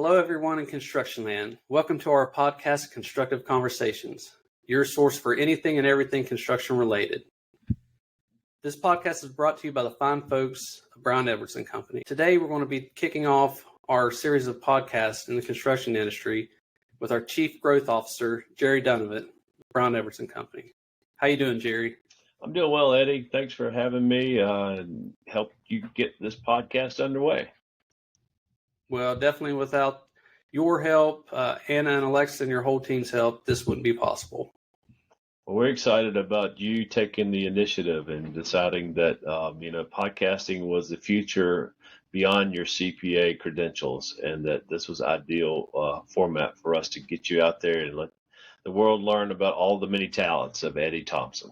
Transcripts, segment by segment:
Hello, everyone in construction land. Welcome to our podcast, Constructive Conversations, your source for anything and everything construction related. This podcast is brought to you by the fine folks of Brown Edwards & Company. Today, we're going to be kicking off our series of podcasts in the construction industry with our Chief Growth Officer, Jerry Dunovit, Brown Edwards & Company. How you doing, Jerry? I'm doing well, Eddie. Thanks for having me and help you get this podcast underway. Well, definitely without your help, Anna and Alexa and your whole team's help, this wouldn't be possible. Well, we're excited about you taking the initiative and deciding that, podcasting was the future beyond your CPA credentials, and that this was ideal format for us to get you out there and let the world learn about all the many talents of Eddie Thompson.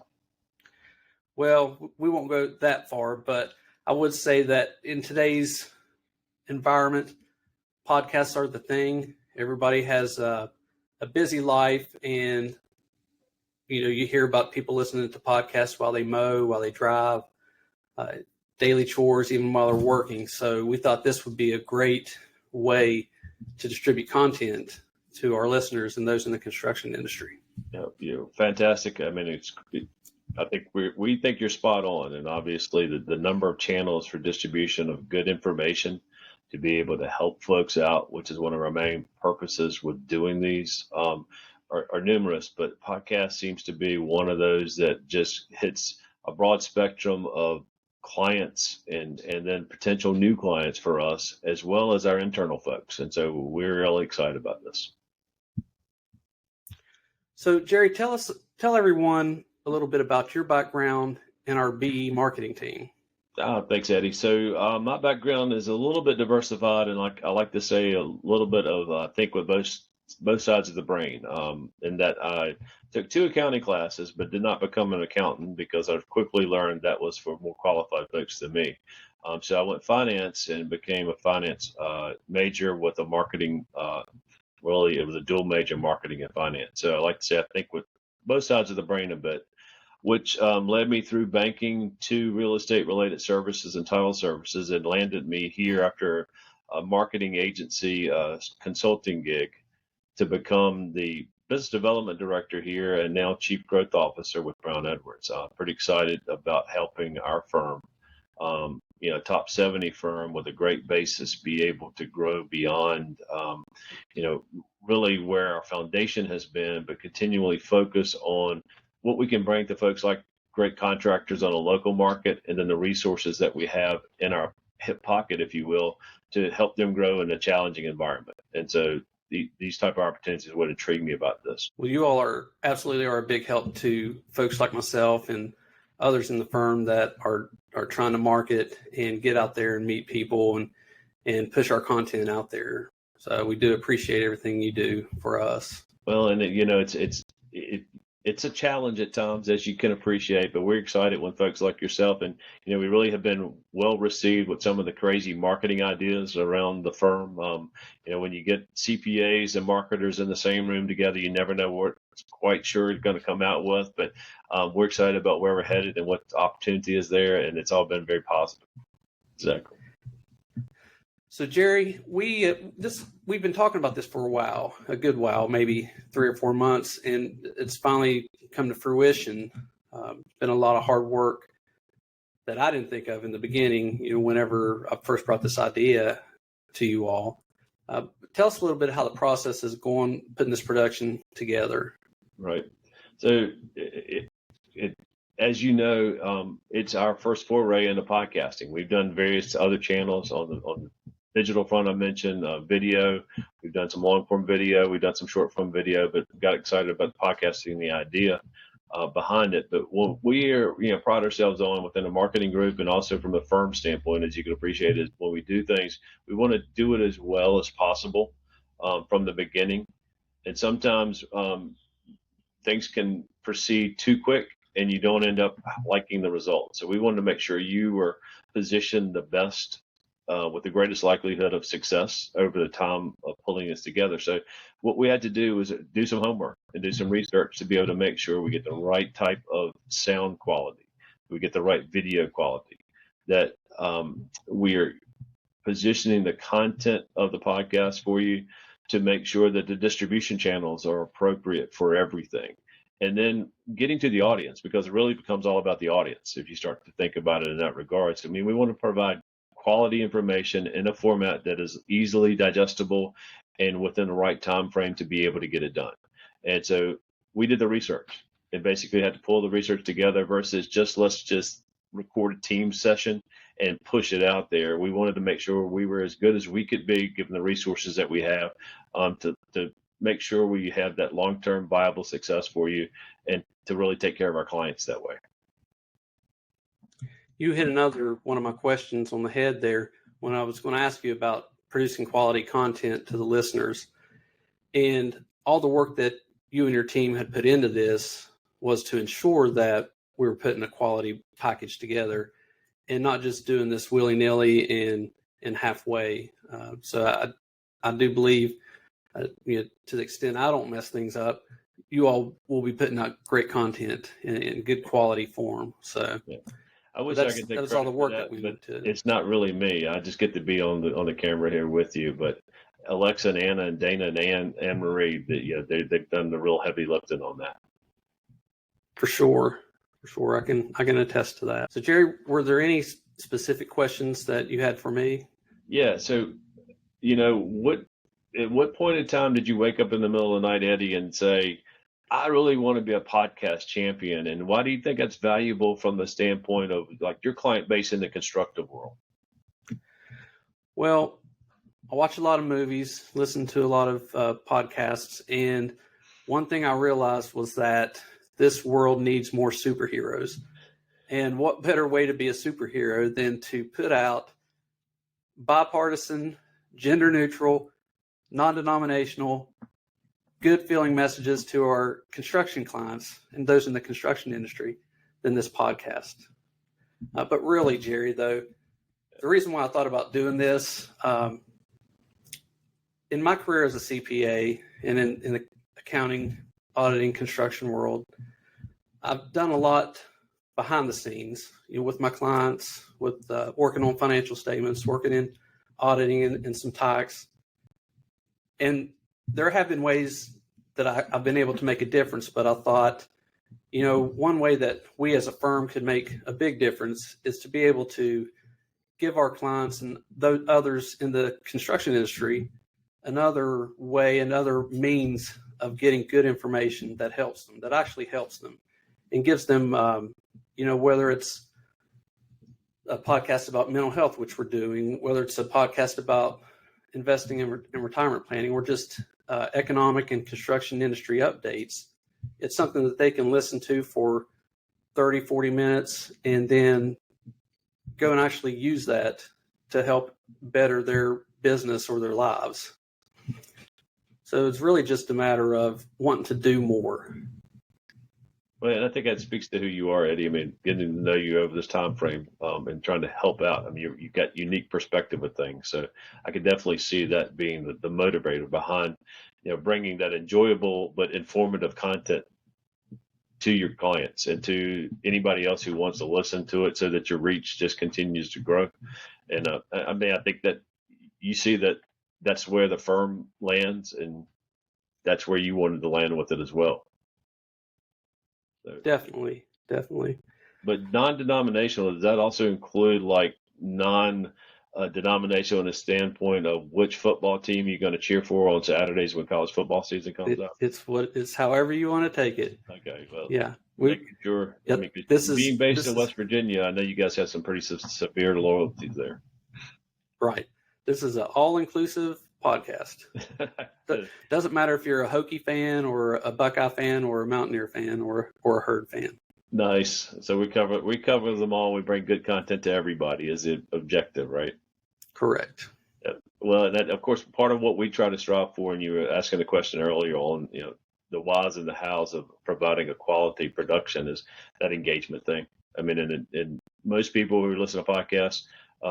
Well, we won't go that far, but I would say that in today's environment, podcasts are the thing. Everybody has a busy life, and you hear about people listening to podcasts while they mow, while they drive, daily chores, even while they're working. So we thought this would be a great way to distribute content to our listeners and those in the construction industry. Yeah, fantastic. I mean, I think we think you're spot on, and obviously the number of channels for distribution of good information to be able to help folks out, which is one of our main purposes with doing these, are numerous, but podcast seems to be one of those that just hits a broad spectrum of clients and then potential new clients for us, as well as our internal folks. And so we're really excited about this. So Jerry, tell everyone a little bit about your background and our BE marketing team. Thanks, Eddie. So my background is a little bit diversified, and I like to say a little bit of think with both sides of the brain. In that I took 2 accounting classes, but did not become an accountant because I quickly learned that was for more qualified folks than me. So I went finance and became a finance major with a marketing. Really, it was a dual major, marketing and finance. So I like to say I think with both sides of the brain a bit, which led me through banking to real estate related services and title services, and landed me here after a marketing agency consulting gig to become the business development director here and now chief growth officer with Brown Edwards. Pretty excited about helping our firm, top 70 firm with a great basis, be able to grow beyond, really where our foundation has been, but continually focus on what we can bring to folks like great contractors on a local market, and then the resources that we have in our hip pocket, if you will, to help them grow in a challenging environment. And so these type of opportunities is what intrigued me about this. Well, you all are a big help to folks like myself and others in the firm that are trying to market and get out there and meet people and push our content out there. So we do appreciate everything you do for us. Well, and it's a challenge at times, as you can appreciate, but we're excited when folks like yourself, and we really have been well received with some of the crazy marketing ideas around the firm. When you get CPAs and marketers in the same room together, you never know what it's quite sure it's going to come out with, but we're excited about where we're headed and what opportunity is there, and it's all been very positive. Exactly. So Jerry, we've been talking about this for a good while, maybe 3 or 4 months, and it's finally come to fruition. It's been a lot of hard work that I didn't think of in the beginning, whenever I first brought this idea to you all. Tell us a little bit how the process is going, putting this production together. Right. So as you know, it's our first foray into podcasting. We've done various other channels on the digital front. I mentioned video. We've done some long form video. We've done some short form video, but got excited about the podcasting and the idea behind it. But what we pride ourselves on within the marketing group, and also from a firm standpoint, as you can appreciate, is when we do things, we want to do it as well as possible from the beginning. And sometimes things can proceed too quick, and you don't end up liking the result. So we wanted to make sure you were positioned the best with the greatest likelihood of success over the time of pulling this together. So what we had to do was do some homework and do some research to be able to make sure we get the right type of sound quality, we get the right video quality, that we're positioning the content of the podcast for you to make sure that the distribution channels are appropriate for everything. And then getting to the audience, because it really becomes all about the audience if you start to think about it in that regard. So, I mean, we want to provide quality information in a format that is easily digestible and within the right time frame to be able to get it done. And so we did the research and basically had to pull the research together versus let's just record a team session and push it out there. We wanted to make sure we were as good as we could be given the resources that we have, to make sure we have that long-term viable success for you and to really take care of our clients that way. You hit another one of my questions on the head there when I was going to ask you about producing quality content to the listeners. And all the work that you and your team had put into this was to ensure that we were putting a quality package together and not just doing this willy-nilly and halfway. So I do believe, to the extent I don't mess things up, you all will be putting out great content in good quality form. So yeah. I wish I could take that's all the work that we went to. It's not really me. I just get to be on the camera here with you. But Alexa and Anna and Dana and Anne Marie, they've done the real heavy lifting on that. For sure. I can attest to that. So Jerry, were there any specific questions that you had for me? Yeah. So, at what point in time did you wake up in the middle of the night, Eddie, and say, I really want to be a podcast champion? And why do you think that's valuable from the standpoint of like your client base in the constructive world? Well, I watch a lot of movies, listen to a lot of podcasts. And one thing I realized was that this world needs more superheroes. And what better way to be a superhero than to put out bipartisan, gender neutral, non-denominational, good feeling messages to our construction clients and those in the construction industry than this podcast. But really, Jerry, though, the reason why I thought about doing this, in my career as a CPA and in the accounting, auditing, construction world, I've done a lot behind the scenes, with my clients, with working on financial statements, working in auditing and some tax. And there have been ways that I've been able to make a difference, but I thought, one way that we as a firm could make a big difference is to be able to give our clients and those others in the construction industry another way, another means of getting good information that helps them, that actually helps them and gives them, whether it's a podcast about mental health, which we're doing, whether it's a podcast about investing in retirement planning, or just economic and construction industry updates. It's something that they can listen to for 30, 40 minutes and then go and actually use that to help better their business or their lives. So it's really just a matter of wanting to do more. Well, and I think that speaks to who you are, Eddie. I mean, getting to know you over this time frame and trying to help out. I mean, you've got unique perspective of things. So I could definitely see that being the motivator behind, bringing that enjoyable but informative content to your clients and to anybody else who wants to listen to it, so that your reach just continues to grow. And I think that you see that that's where the firm lands, and that's where you wanted to land with it as well. So, Definitely. But non-denominational, does that also include like non-denominational in the standpoint of which football team you're going to cheer for on Saturdays when college football season comes up? It's however you want to take it. Okay, well, yeah. Making sure. Yep, I mean, being based in West Virginia, I know you guys have some pretty severe loyalties there. Right. This is an all-inclusive podcast. Doesn't matter if you're a Hokie fan or a Buckeye fan or a Mountaineer fan or a Herd fan. Nice. So we cover them all. We bring good content to everybody is the objective, right? Correct. Yeah. Well, that of course part of what we try to strive for, and you were asking the question earlier on, the whys and the hows of providing a quality production is that engagement thing. I mean, and most people who listen to podcasts,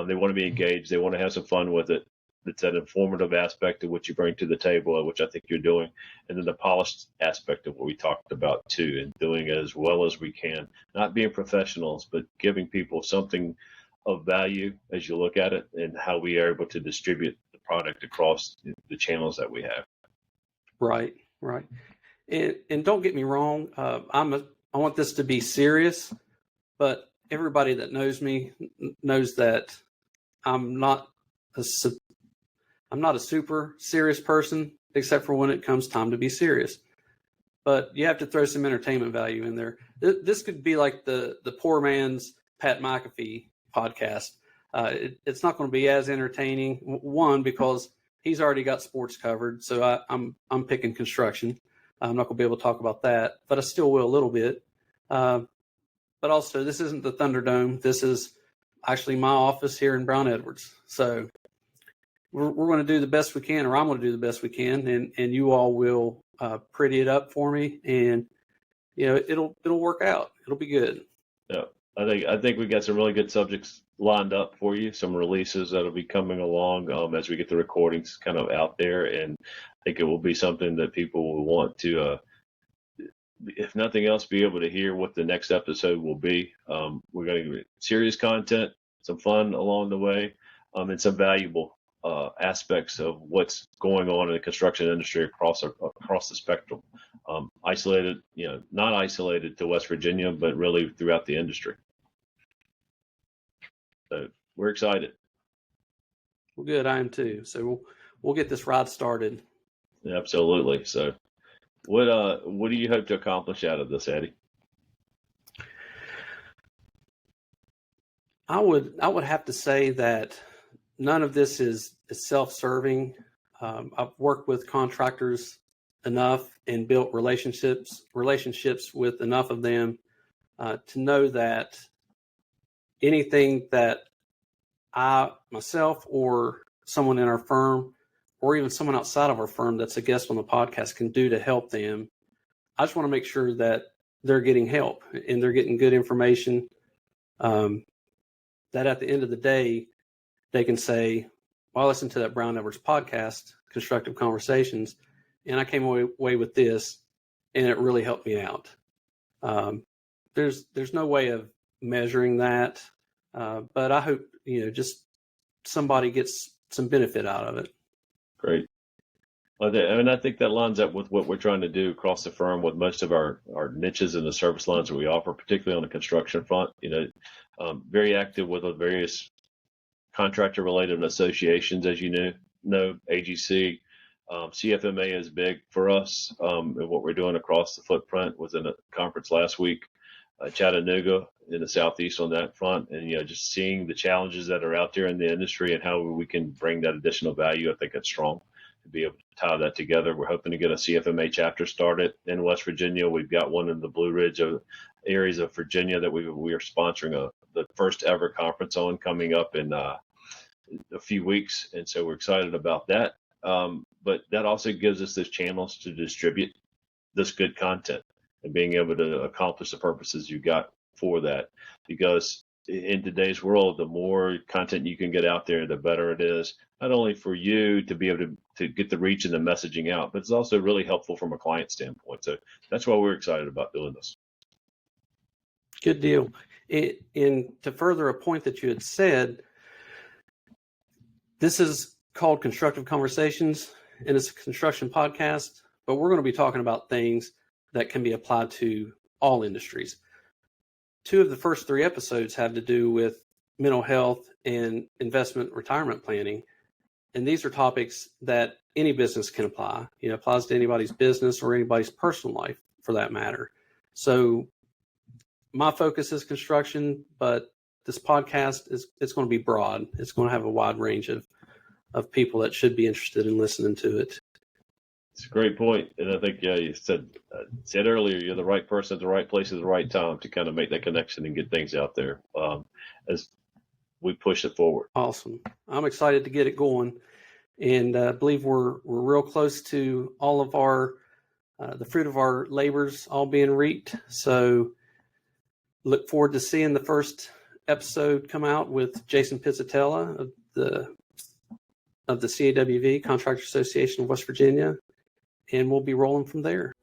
they want to be engaged. They want to have some fun with it. It's that informative aspect of what you bring to the table, which I think you're doing. And then the polished aspect of what we talked about too, and doing it as well as we can, not being professionals, but giving people something of value as you look at it, and how we are able to distribute the product across the channels that we have. Right. And don't get me wrong, I want this to be serious, but everybody that knows me knows that I'm not a super serious person, except for when it comes time to be serious. But you have to throw some entertainment value in there. This could be like the poor man's Pat McAfee podcast. It's not going to be as entertaining. One, because he's already got sports covered, so I'm picking construction. I'm not going to be able to talk about that, but I still will a little bit. But also, this isn't the Thunderdome. This is actually my office here in Brown Edwards. So we're going to do the best we can, or I'm going to do the best we can, and you all will pretty it up for me, and it'll work out. It'll be good. Yeah, I think we got some really good subjects lined up for you. Some releases that'll be coming along as we get the recordings kind of out there, and I think it will be something that people will want to, if nothing else, be able to hear what the next episode will be. We're going to get serious content, some fun along the way, and some valuable aspects of what's going on in the construction industry across the spectrum. Isolated, not isolated to West Virginia, but really throughout the industry. So we're excited. Well, good. I am too. So we'll get this ride started. Absolutely. So what do you hope to accomplish out of this, Eddie? I would have to say that none of this is self-serving. I've worked with contractors enough and built relationships with enough of them to know that anything that I, myself, or someone in our firm, or even someone outside of our firm that's a guest on the podcast can do to help them, I just want to make sure that they're getting help and they're getting good information, that at the end of the day, they can say, well, I listened to that Brown Edwards podcast, Constructive Conversations, and I came away with this, and it really helped me out. There's no way of measuring that, but I hope just somebody gets some benefit out of it. Great. I think that lines up with what we're trying to do across the firm with most of our niches and the service lines that we offer, particularly on the construction front. Very active with the various contractor-related associations, as you know, AGC, CFMA is big for us, and what we're doing across the footprint. Was in a conference last week, Chattanooga in the Southeast on that front, and just seeing the challenges that are out there in the industry and how we can bring that additional value. I think it's strong to be able to tie that together. We're hoping to get a CFMA chapter started in West Virginia. We've got one in the Blue Ridge areas of Virginia that we are sponsoring the first ever conference on, coming up in a few weeks, and so we're excited about that. But that also gives us those channels to distribute this good content and being able to accomplish the purposes you got for that. Because in today's world, the more content you can get out there, the better it is, not only for you to be able to get the reach and the messaging out, but it's also really helpful from a client standpoint. So that's why we're excited about doing this. Good deal. And to further a point that you had said, this is called Constructive Conversations, and it's a construction podcast, but we're going to be talking about things that can be applied to all industries. 2 of the first 3 episodes have to do with mental health and investment retirement planning. And these are topics that any business can apply. It applies to anybody's business or anybody's personal life for that matter. So my focus is construction, but this podcast it's going to be broad. It's going to have a wide range of people that should be interested in listening to it. It's a great point. And I think, you said earlier, you're the right person at the right place at the right time to kind of make that connection and get things out there as we push it forward. Awesome. I'm excited to get it going. And I believe we're real close to all of our, the fruit of our labors all being reaped. So look forward to seeing the first episode come out with Jason Pizzatella of the CAWV, Contractor Association of West Virginia, and we'll be rolling from there.